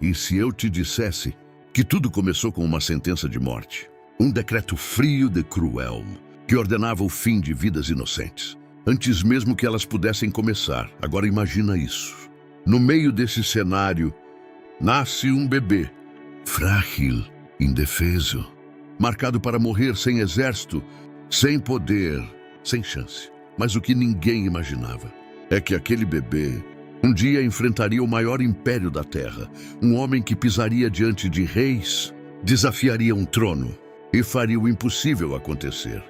E se eu te dissesse que tudo começou com uma sentença de morte? Um decreto frio e cruel que ordenava o fim de vidas inocentes, antes mesmo que elas pudessem começar. Agora imagina isso. No meio desse cenário, nasce um bebê, frágil, indefeso, marcado para morrer sem exército, sem poder, sem chance. Mas o que ninguém imaginava é que aquele bebê um dia enfrentaria o maior império da Terra, um homem que pisaria diante de reis, desafiaria um trono e faria o impossível acontecer.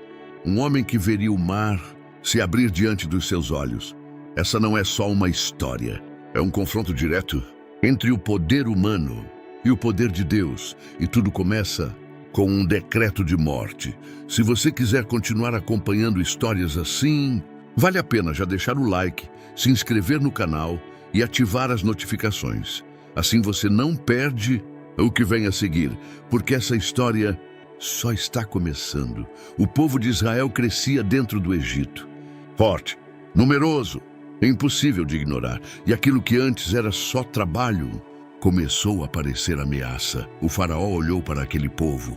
Um homem que veria o mar se abrir diante dos seus olhos. Essa não é só uma história, é um confronto direto entre o poder humano e o poder de Deus, e tudo começa com um decreto de morte. Se você quiser continuar acompanhando histórias assim, vale a pena já deixar o like, se inscrever no canal e ativar as notificações. Assim você não perde o que vem a seguir, porque essa história só está começando. O povo de Israel crescia dentro do Egito. Forte, numeroso, impossível de ignorar. E aquilo que antes era só trabalho, começou a parecer ameaça. O faraó olhou para aquele povo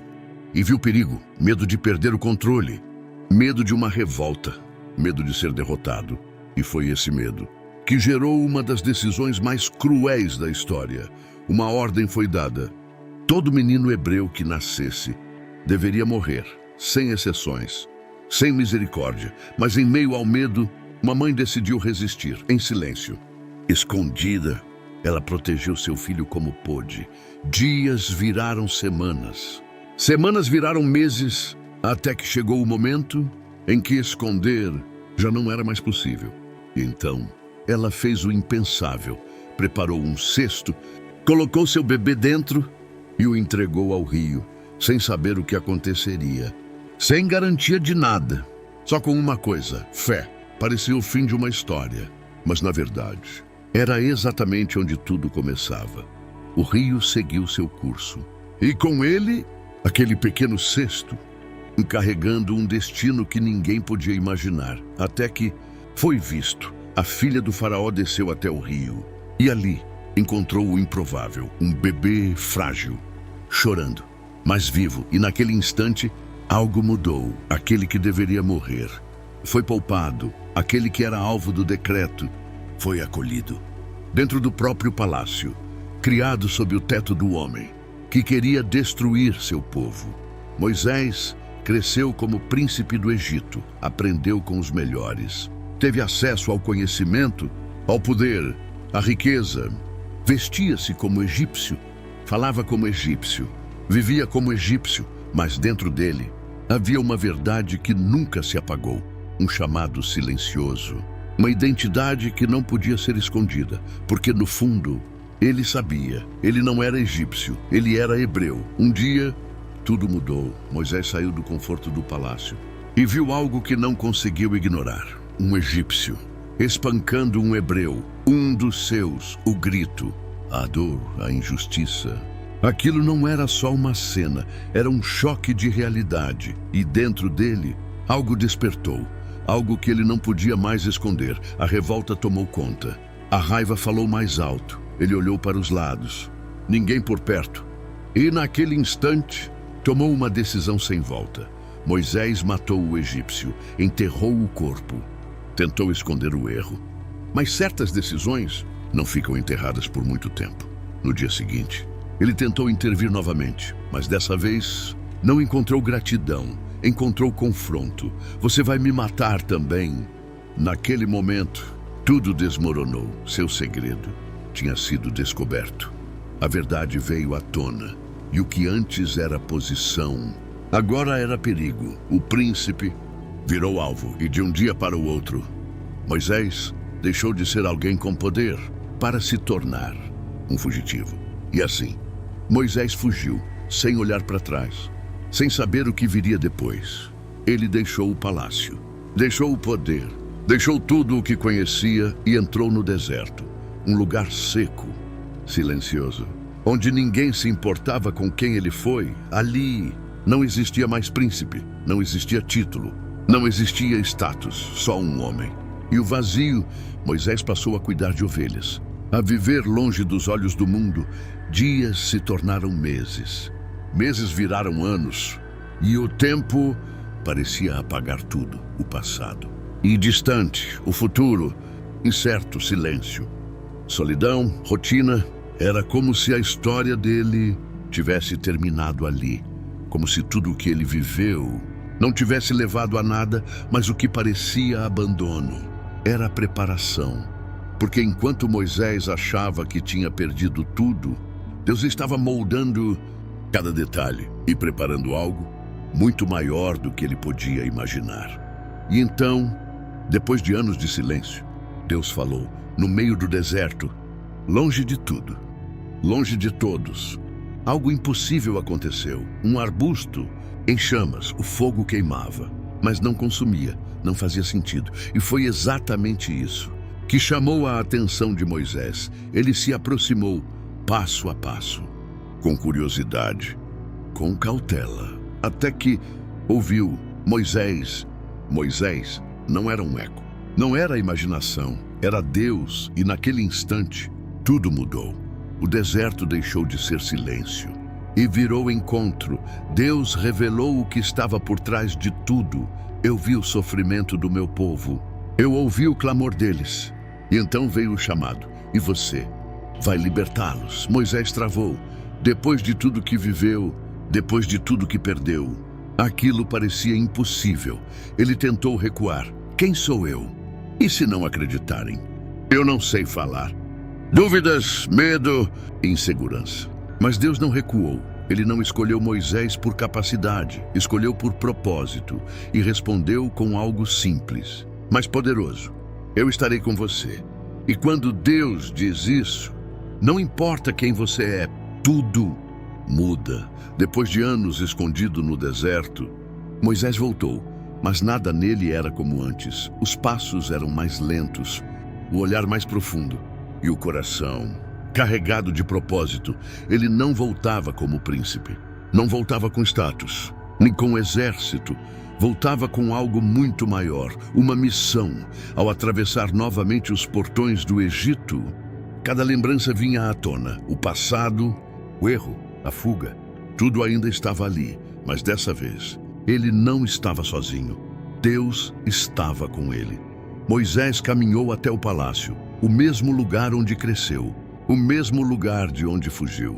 e viu perigo, medo de perder o controle, medo de uma revolta, medo de ser derrotado. E foi esse medo que gerou uma das decisões mais cruéis da história. Uma ordem foi dada. Todo menino hebreu que nascesse deveria morrer, sem exceções, sem misericórdia. Mas em meio ao medo, uma mãe decidiu resistir, em silêncio. Escondida, ela protegeu seu filho como pôde. Dias viraram semanas. Semanas viraram meses, até que chegou o momento em que esconder já não era mais possível. E então, ela fez o impensável. Preparou um cesto, colocou seu bebê dentro e o entregou ao rio, sem saber o que aconteceria, sem garantia de nada. Só com uma coisa, fé. Parecia o fim de uma história, mas na verdade, era exatamente onde tudo começava. O rio seguiu seu curso, e com ele, aquele pequeno cesto, carregando um destino que ninguém podia imaginar, até que foi visto. A filha do faraó desceu até o rio, e ali encontrou o improvável, um bebê frágil, chorando, mas vivo. E naquele instante, algo mudou. Aquele que deveria morrer foi poupado. Aquele que era alvo do decreto foi acolhido. Dentro do próprio palácio, criado sob o teto do homem, que queria destruir seu povo. Moisés cresceu como príncipe do Egito, aprendeu com os melhores. Teve acesso ao conhecimento, ao poder, à riqueza. Vestia-se como egípcio, falava como egípcio, vivia como egípcio, mas dentro dele havia uma verdade que nunca se apagou. Um chamado silencioso, uma identidade que não podia ser escondida, porque no fundo, ele sabia, ele não era egípcio, ele era hebreu. Um dia, tudo mudou. Moisés saiu do conforto do palácio e viu algo que não conseguiu ignorar. Um egípcio espancando um hebreu, um dos seus, o grito, a dor, a injustiça. Aquilo não era só uma cena, era um choque de realidade, e dentro dele, algo despertou. Algo que ele não podia mais esconder. A revolta tomou conta. A raiva falou mais alto. Ele olhou para os lados. Ninguém por perto. E naquele instante, tomou uma decisão sem volta. Moisés matou o egípcio, enterrou o corpo. Tentou esconder o erro. Mas certas decisões não ficam enterradas por muito tempo. No dia seguinte, ele tentou intervir novamente, mas dessa vez não encontrou gratidão. Encontrou confronto. Você vai me matar também. Naquele momento, tudo desmoronou. Seu segredo tinha sido descoberto. A verdade veio à tona. E o que antes era posição, agora era perigo. O príncipe virou alvo, e de um dia para o outro, Moisés deixou de ser alguém com poder para se tornar um fugitivo. E assim, Moisés fugiu, sem olhar para trás. Sem saber o que viria depois. Ele deixou o palácio, deixou o poder, deixou tudo o que conhecia e entrou no deserto. Um lugar seco, silencioso, onde ninguém se importava com quem ele foi. Ali não existia mais príncipe, não existia título, não existia status, só um homem. E o vazio, Moisés passou a cuidar de ovelhas. A viver longe dos olhos do mundo, dias se tornaram meses. Meses viraram anos. E o tempo parecia apagar tudo, o passado. E distante, o futuro, incerto silêncio. Solidão, rotina, era como se a história dele tivesse terminado ali. Como se tudo o que ele viveu não tivesse levado a nada, mas o que parecia abandono. Era a preparação. Porque enquanto Moisés achava que tinha perdido tudo, Deus estava moldando cada detalhe e preparando algo muito maior do que ele podia imaginar. E então, depois de anos de silêncio, Deus falou, no meio do deserto, longe de tudo, longe de todos. Algo impossível aconteceu. Um arbusto em chamas, o fogo queimava, mas não consumia, não fazia sentido. E foi exatamente isso que chamou a atenção de Moisés. Ele se aproximou, passo a passo, com curiosidade, com cautela, até que ouviu Moisés. Moisés não era um eco, não era imaginação, era Deus, e naquele instante tudo mudou. O deserto deixou de ser silêncio e virou encontro. Deus revelou o que estava por trás de tudo. Eu vi o sofrimento do meu povo, eu ouvi o clamor deles, e então veio o chamado. E você vai libertá-los. Moisés travou. Depois de tudo que viveu, depois de tudo que perdeu, aquilo parecia impossível. Ele tentou recuar. Quem sou eu? E se não acreditarem? Eu não sei falar. Dúvidas, medo, insegurança. Mas Deus não recuou. Ele não escolheu Moisés por capacidade, escolheu por propósito e respondeu com algo simples, mas poderoso. Eu estarei com você. E quando Deus diz isso, não importa quem você é, tudo muda. Depois de anos escondido no deserto, Moisés voltou, mas nada nele era como antes. Os passos eram mais lentos, o olhar mais profundo e o coração carregado de propósito. Ele não voltava como príncipe, não voltava com status, nem com exército. Voltava com algo muito maior, uma missão. Ao atravessar novamente os portões do Egito, cada lembrança vinha à tona. O passado, o erro, a fuga, tudo ainda estava ali. Mas dessa vez, ele não estava sozinho. Deus estava com ele. Moisés caminhou até o palácio, o mesmo lugar onde cresceu, o mesmo lugar de onde fugiu.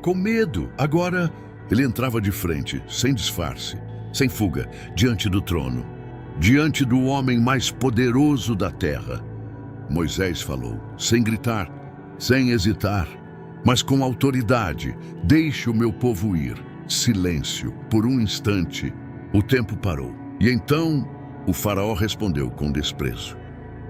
Com medo, agora ele entrava de frente, sem disfarce, sem fuga, diante do trono, diante do homem mais poderoso da terra. Moisés falou, sem gritar, sem hesitar, mas com autoridade: deixe o meu povo ir. Silêncio. Por um instante, o tempo parou. E então, o faraó respondeu com desprezo,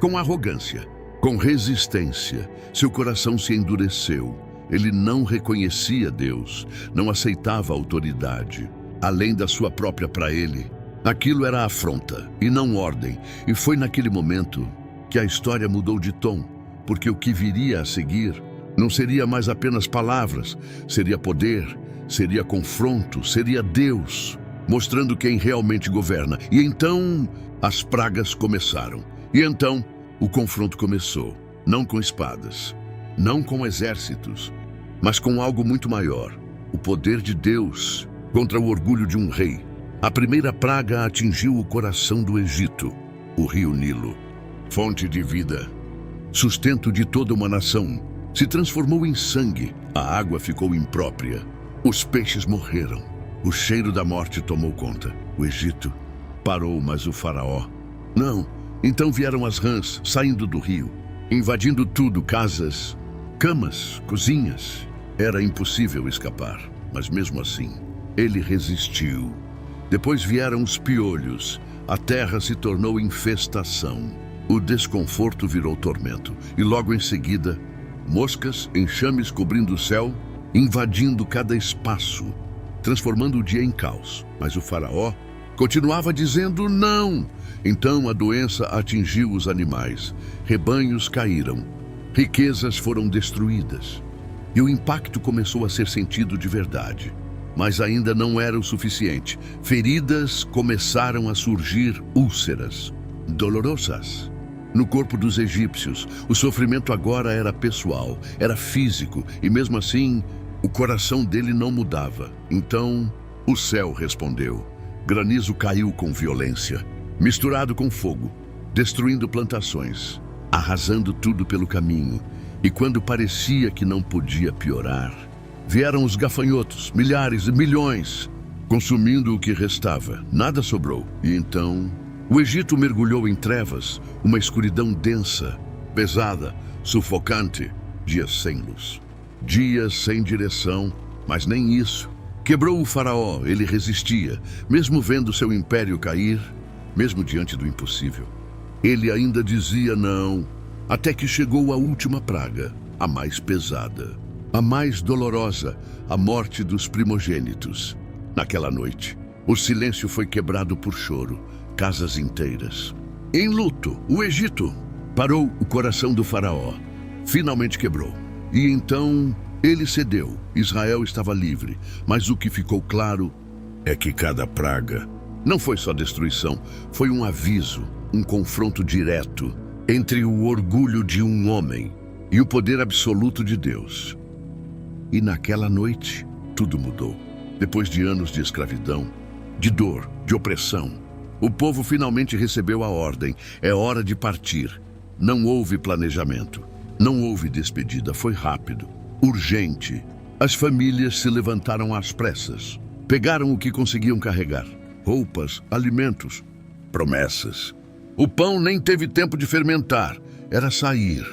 com arrogância, com resistência. Seu coração se endureceu. Ele não reconhecia Deus, não aceitava a autoridade, além da sua própria para ele. Aquilo era afronta e não ordem. E foi naquele momento que a história mudou de tom, porque o que viria a seguir não seria mais apenas palavras, seria poder, seria confronto, seria Deus, mostrando quem realmente governa. E então as pragas começaram. E então o confronto começou, não com espadas, não com exércitos, mas com algo muito maior: o poder de Deus contra o orgulho de um rei. A primeira praga atingiu o coração do Egito, o rio Nilo, fonte de vida, sustento de toda uma nação, se transformou em sangue. A água ficou imprópria, os peixes morreram, o cheiro da morte tomou conta. O Egito parou, mas o faraó não. Então vieram as rãs, saindo do rio, invadindo tudo: casas, camas, cozinhas. Era impossível escapar, mas mesmo assim, ele resistiu. Depois vieram os piolhos, a terra se tornou infestação. O desconforto virou tormento, e logo em seguida, moscas, enxames cobrindo o céu, invadindo cada espaço, transformando o dia em caos. Mas o faraó continuava dizendo não. Então a doença atingiu os animais, rebanhos caíram, riquezas foram destruídas. E o impacto começou a ser sentido de verdade. Mas ainda não era o suficiente. Feridas começaram a surgir, úlceras dolorosas. no corpo dos egípcios. O sofrimento agora era pessoal, era físico, e mesmo assim, o coração dele não mudava. Então, o céu respondeu. Granizo caiu com violência, misturado com fogo, destruindo plantações, arrasando tudo pelo caminho. E quando parecia que não podia piorar, vieram os gafanhotos, milhares e milhões, consumindo o que restava. Nada sobrou. E então, o Egito mergulhou em trevas, uma escuridão densa, pesada, sufocante, dias sem luz. Dias sem direção, mas nem isso. Quebrou o faraó, ele resistia, mesmo vendo seu império cair, mesmo diante do impossível. Ele ainda dizia não, até que chegou a última praga, a mais pesada, a mais dolorosa, a morte dos primogênitos. Naquela noite, o silêncio foi quebrado por choro, casas inteiras. Em luto, o Egito parou. O coração do faraó finalmente quebrou. E então ele cedeu. Israel estava livre, mas o que ficou claro é que cada praga não foi só destruição, foi um aviso, um confronto direto entre o orgulho de um homem e o poder absoluto de Deus. E naquela noite, tudo mudou. Depois de anos de escravidão, de dor, de opressão, o povo finalmente recebeu a ordem. É hora de partir. Não houve planejamento, não houve despedida, foi rápido, urgente. As famílias se levantaram às pressas, pegaram o que conseguiam carregar, roupas, alimentos, promessas. O pão nem teve tempo de fermentar, era sair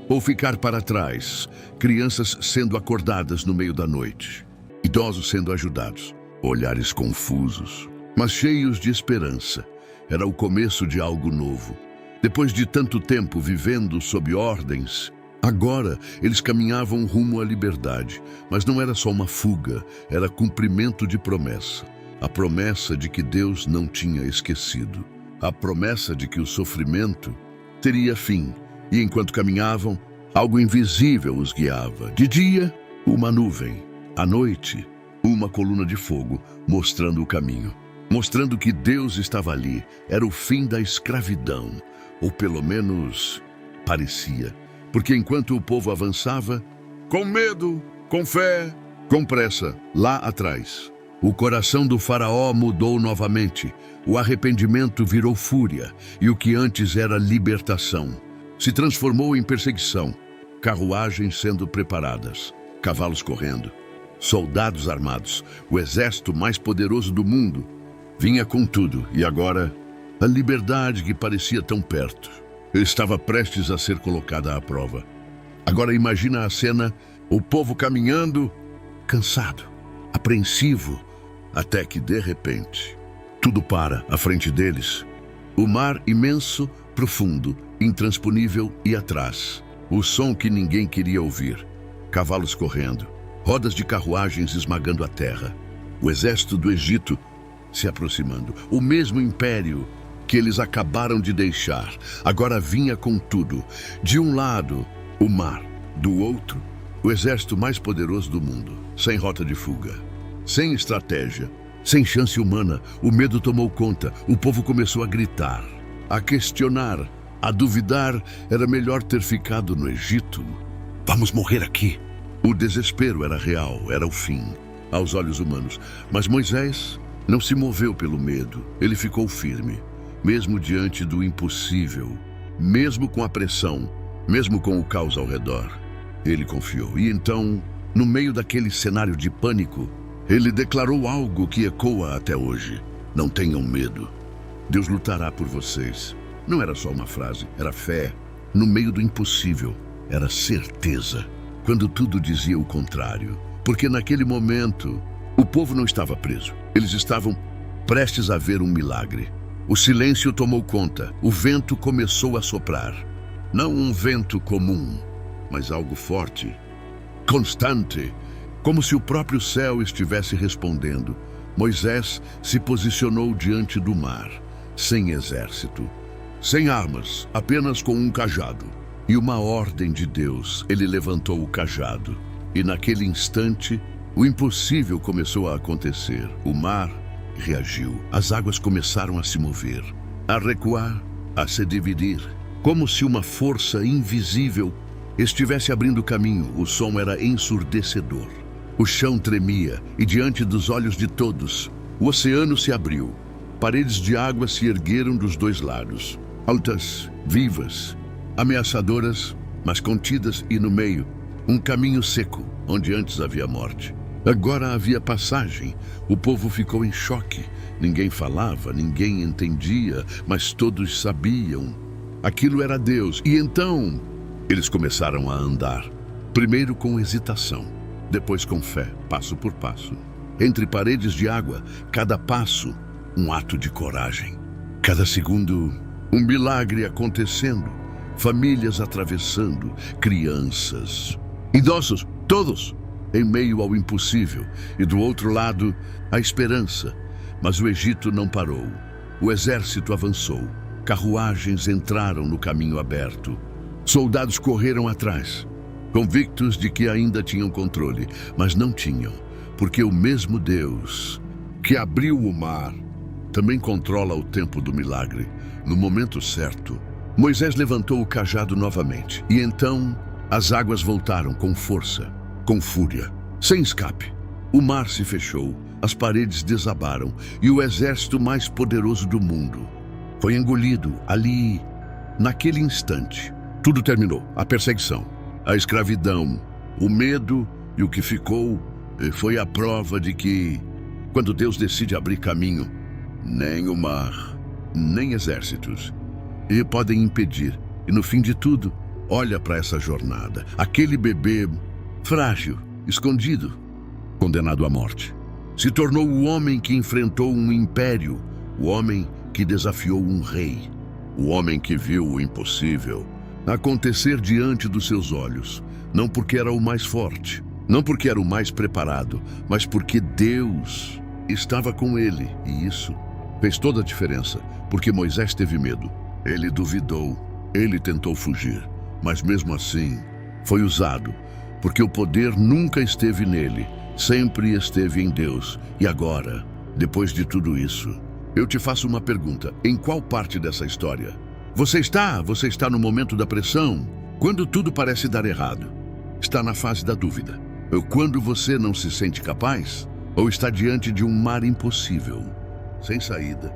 ou ficar para trás. Crianças sendo acordadas no meio da noite, idosos sendo ajudados, olhares confusos, mas cheios de esperança. Era o começo de algo novo. Depois de tanto tempo vivendo sob ordens, agora eles caminhavam rumo à liberdade. Mas não era só uma fuga, era cumprimento de promessa. A promessa de que Deus não tinha esquecido. A promessa de que o sofrimento teria fim. E enquanto caminhavam, algo invisível os guiava. De dia, uma nuvem. À noite, uma coluna de fogo, mostrando o caminho. Mostrando que Deus estava ali. Era o fim da escravidão. Ou pelo menos, parecia. Porque enquanto o povo avançava, com medo, com fé, com pressa, lá atrás, o coração do faraó mudou novamente. O arrependimento virou fúria, e o que antes era libertação se transformou em perseguição. Carruagens sendo preparadas, cavalos correndo, soldados armados. O exército mais poderoso do mundo vinha com tudo, e agora a liberdade que parecia tão perto estava prestes a ser colocada à prova. Agora imagina a cena, o povo caminhando, cansado, apreensivo, até que de repente tudo para à frente deles. O mar imenso, profundo, intransponível, e atrás, o som que ninguém queria ouvir. Cavalos correndo, rodas de carruagens esmagando a terra. O exército do Egito se aproximando. O mesmo império que eles acabaram de deixar, agora vinha com tudo. De um lado, o mar. Do outro, o exército mais poderoso do mundo. Sem rota de fuga, sem estratégia, sem chance humana. O medo tomou conta. O povo começou a gritar, a questionar, a duvidar. Era melhor ter ficado no Egito. Vamos morrer aqui. O desespero era real, era o fim, aos olhos humanos. Mas Moisés não se moveu pelo medo. Ele ficou firme, mesmo diante do impossível, mesmo com a pressão, mesmo com o caos ao redor. Ele confiou. E então, no meio daquele cenário de pânico, ele declarou algo que ecoa até hoje. Não tenham medo. Deus lutará por vocês. Não era só uma frase, era fé. No meio do impossível, era certeza. Quando tudo dizia o contrário. Porque naquele momento, o povo não estava preso. Eles estavam prestes a ver um milagre. O silêncio tomou conta. O vento começou a soprar. Não um vento comum, mas algo forte, constante, como se o próprio céu estivesse respondendo. Moisés se posicionou diante do mar, sem exército, sem armas, apenas com um cajado. E uma ordem de Deus. Ele levantou o cajado. E naquele instante, o impossível começou a acontecer. O mar reagiu. As águas começaram a se mover, a recuar, a se dividir. Como se uma força invisível estivesse abrindo caminho. O som era ensurdecedor. O chão tremia e, diante dos olhos de todos, o oceano se abriu. Paredes de água se ergueram dos dois lados, altas, vivas, ameaçadoras, mas contidas, e no meio, um caminho seco, onde antes havia morte. Agora havia passagem. O povo ficou em choque. Ninguém falava, ninguém entendia, mas todos sabiam. Aquilo era Deus. E então, eles começaram a andar. Primeiro com hesitação, depois com fé, passo por passo. Entre paredes de água, cada passo, um ato de coragem. Cada segundo, um milagre acontecendo. Famílias atravessando, crianças, idosos, todos, em meio ao impossível. E do outro lado, a esperança. Mas o Egito não parou. O exército avançou. Carruagens entraram no caminho aberto. Soldados correram atrás, convictos de que ainda tinham controle, mas não tinham, porque o mesmo Deus que abriu o mar também controla o tempo do milagre. No momento certo, Moisés levantou o cajado novamente, e então as águas voltaram com força, com fúria, sem escape. O mar se fechou, as paredes desabaram, e o exército mais poderoso do mundo foi engolido ali, naquele instante. Tudo terminou. A perseguição, a escravidão, o medo, e o que ficou foi a prova de que, quando Deus decide abrir caminho, nem o mar, nem exércitos podem impedir. E no fim de tudo, olha para essa jornada. Aquele bebê frágil, escondido, condenado à morte, se tornou o homem que enfrentou um império, o homem que desafiou um rei, o homem que viu o impossível acontecer diante dos seus olhos, não porque era o mais forte, não porque era o mais preparado, mas porque Deus estava com ele. E isso fez toda a diferença, porque Moisés teve medo, ele duvidou, ele tentou fugir, mas mesmo assim foi usado, porque o poder nunca esteve nele, sempre esteve em Deus. E agora, depois de tudo isso, eu te faço uma pergunta: em qual parte dessa história você está? Você está no momento da pressão, quando tudo parece dar errado? Está na fase da dúvida? Ou quando você não se sente capaz? Ou está diante de um mar impossível, sem saída,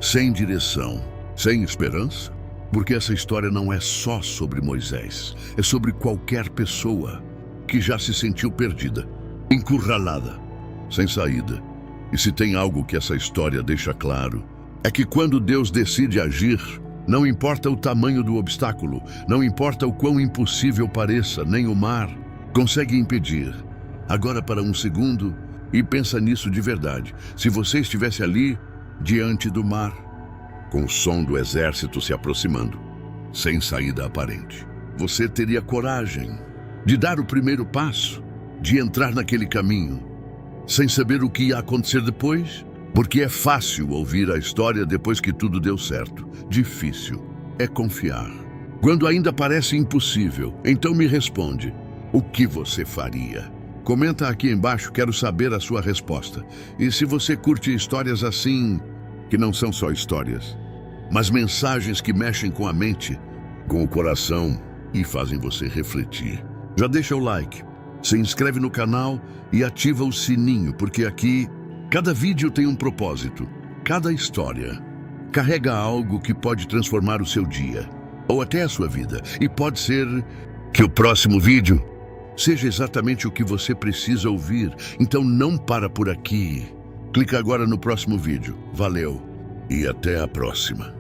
sem direção, sem esperança? Porque essa história não é só sobre Moisés, é sobre qualquer pessoa que já se sentiu perdida, encurralada, sem saída. E se tem algo que essa história deixa claro, é que quando Deus decide agir, não importa o tamanho do obstáculo, não importa o quão impossível pareça, nem o mar consegue impedir. Agora para um segundo e pensa nisso de verdade. Se você estivesse ali, diante do mar, com o som do exército se aproximando, sem saída aparente, você teria coragem de dar o primeiro passo, de entrar naquele caminho, sem saber o que ia acontecer depois? Porque é fácil ouvir a história depois que tudo deu certo. Difícil é confiar quando ainda parece impossível. Então me responde, o que você faria? Comenta aqui embaixo, quero saber a sua resposta. E se você curte histórias assim, que não são só histórias, mas mensagens que mexem com a mente, com o coração e fazem você refletir, já deixa o like, se inscreve no canal e ativa o sininho, porque aqui cada vídeo tem um propósito, cada história carrega algo que pode transformar o seu dia, ou até a sua vida. E pode ser que o próximo vídeo seja exatamente o que você precisa ouvir. Então não para por aqui. Clica agora no próximo vídeo. Valeu e até a próxima.